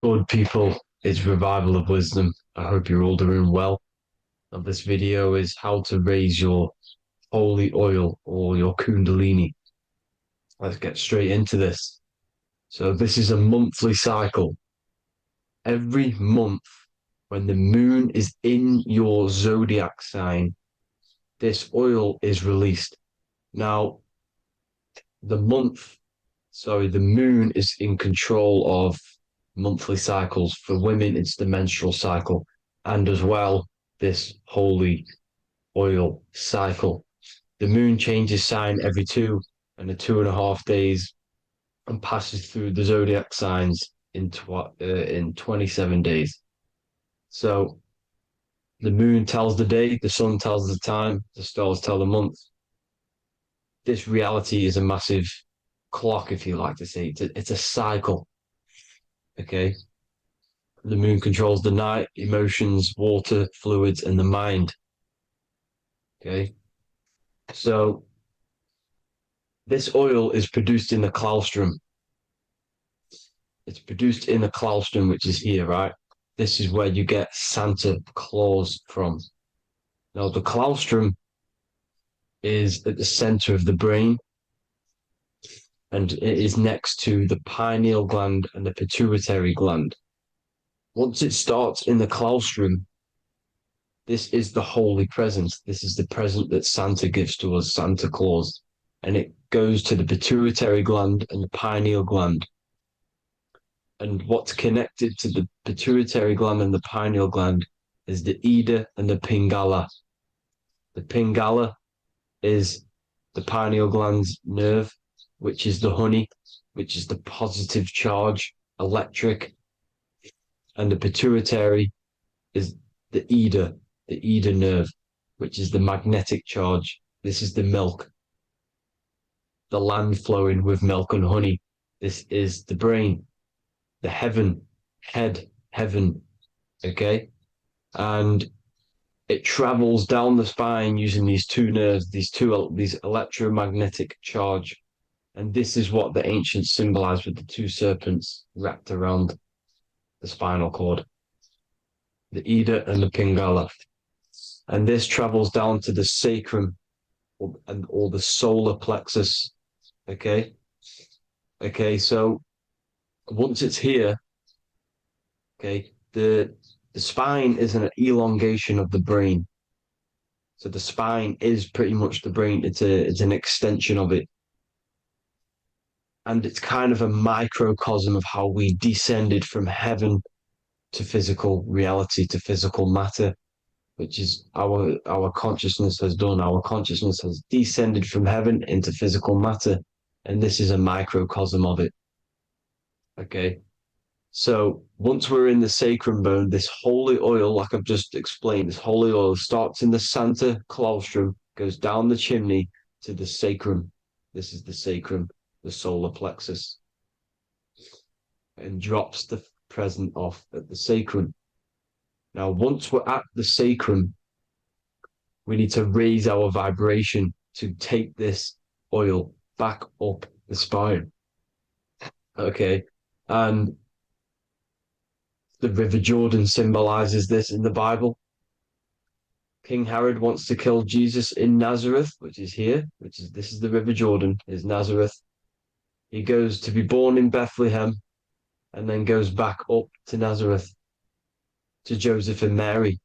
Good people, it's Revival of Wisdom. I hope you're all doing well. And this video is how to raise your holy oil or your Kundalini. Let's get straight into this. So this is a monthly cycle. Every month, when the moon is in your zodiac sign, this oil is released. Now, the moon is in control of monthly cycles. For women, it's the menstrual cycle, and as well, this holy oil cycle. The moon changes sign every 2.5 days and passes through the zodiac signs in 27 days. So the moon tells the day, the sun tells the time, the stars tell the month. This reality is a massive clock, if you like to say. It's a cycle. Okay. The moon controls the night, emotions, water, fluids, and the mind. Okay. So this oil is produced in the claustrum. It's produced in the claustrum, which is here, right? This is where you get Santa Claus from. Now, the claustrum is at the center of the brain, and it is next to the pineal gland and the pituitary gland. Once it starts in the claustrum, this is the holy present. This is the present that Santa gives to us, Santa Claus. And it goes to the pituitary gland and the pineal gland. And what's connected to the pituitary gland and the pineal gland is the Ida and the Pingala. The Pingala is the pineal gland's nerve, which is the honey, which is the positive charge, electric. And the pituitary is the Ida nerve, which is the magnetic charge. This is the milk, the land flowing with milk and honey. This is the brain, the heaven, heaven, okay? And it travels down the spine using these two nerves, these electromagnetic charge. And this is what the ancients symbolized with the two serpents wrapped around the spinal cord, the Ida and the Pingala. And this travels down to the sacrum or the solar plexus. Okay. So once it's here, okay, the spine is an elongation of the brain. So the spine is pretty much the brain. It's an extension of it. And it's kind of a microcosm of how we descended from heaven to physical reality, to physical matter, which is our consciousness has done. Our consciousness has descended from heaven into physical matter, and this is a microcosm of it. Okay. So once we're in the sacrum bone, this holy oil, like I've just explained, this holy oil starts in the Santa Claustrum, goes down the chimney to the sacrum. This is the sacrum, the solar plexus, and drops the present off at the sacrum. Now, once we're at the sacrum, we need to raise our vibration to take this oil back up the spine. Okay. And the River Jordan symbolizes this in the Bible. King Herod wants to kill Jesus in Nazareth, which is here, this is the River Jordan, is Nazareth. He goes to be born in Bethlehem and then goes back up to Nazareth to Joseph and Mary.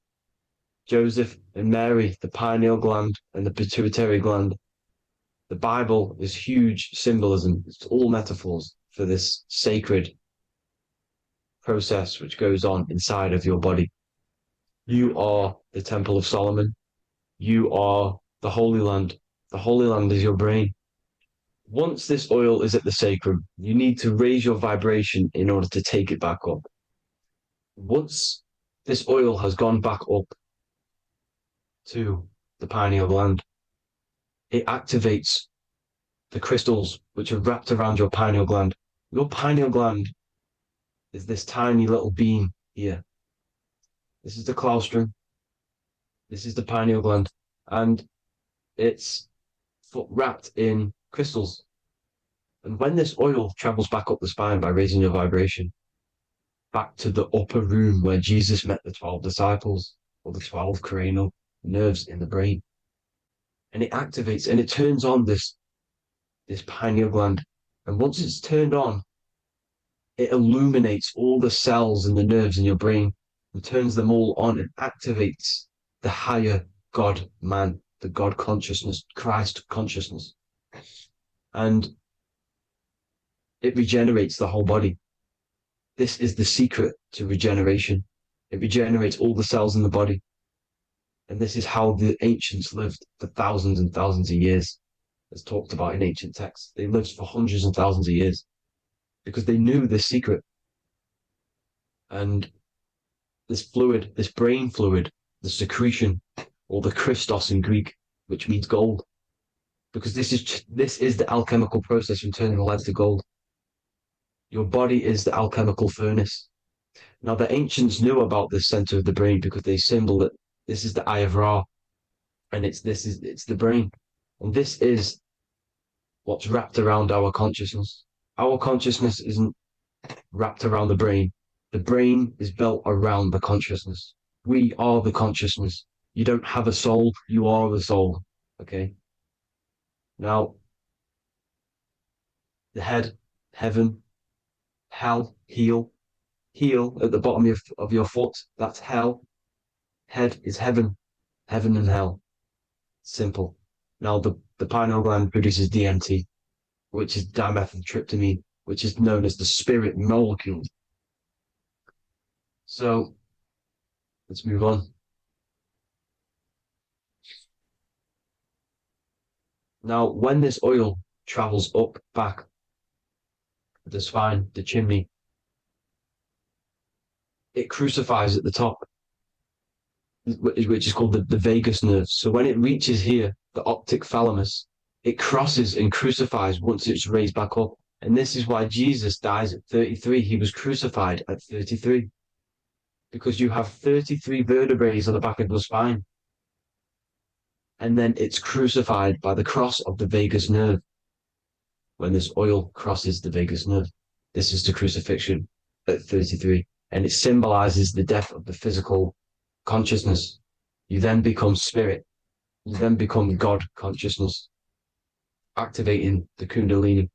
Joseph and Mary, the pineal gland and the pituitary gland. The Bible is huge symbolism. It's all metaphors for this sacred process which goes on inside of your body. You are the Temple of Solomon. You are the Holy Land. The Holy Land is your brain. Once this oil is at the sacrum, you need to raise your vibration in order to take it back up. Once this oil has gone back up to the pineal gland, it activates the crystals which are wrapped around your pineal gland. Your pineal gland is this tiny little beam here. This is the claustrum. This is the pineal gland. And it's wrapped in crystals. And when this oil travels back up the spine by raising your vibration, back to the upper room where Jesus met the 12 disciples, or the 12 cranial nerves in the brain. And it activates and it turns on this pineal gland. And once it's turned on, it illuminates all the cells and the nerves in your brain and turns them all on and activates the higher God man, the God consciousness, Christ consciousness. And it regenerates the whole body. This is the secret to regeneration. It regenerates all the cells in the body. And this is how the ancients lived for thousands and thousands of years, as talked about in ancient texts. They lived for hundreds and thousands of years because they knew this secret. And this fluid, this brain fluid, the secretion, or the Christos in Greek, which means gold, because this is the alchemical process from turning lead to gold. Your body is the alchemical furnace. Now, the ancients knew about this center of the brain because they symbol it. This is the Eye of Ra, and it's the brain, and this is what's wrapped around our consciousness. Our consciousness isn't wrapped around the brain. The brain is built around the consciousness. We are the consciousness. You don't have a soul, you are the soul. Okay. Now, the head, heaven, hell, heel at the bottom of your foot, that's hell. Head is heaven and hell. Simple. Now, the pineal gland produces DMT, which is dimethyltryptamine, which is known as the spirit molecule. So, let's move on. Now, when this oil travels up, back, the spine, the chimney, it crucifies at the top, which is called the vagus nerve. So when it reaches here, the optic thalamus, it crosses and crucifies once it's raised back up. And this is why Jesus dies at 33. He was crucified at 33. Because you have 33 vertebrae on the back of the spine. And then it's crucified by the cross of the vagus nerve. When this oil crosses the vagus nerve, this is the crucifixion at 33. And it symbolizes the death of the physical consciousness. You then become spirit. You then become God consciousness, activating the Kundalini.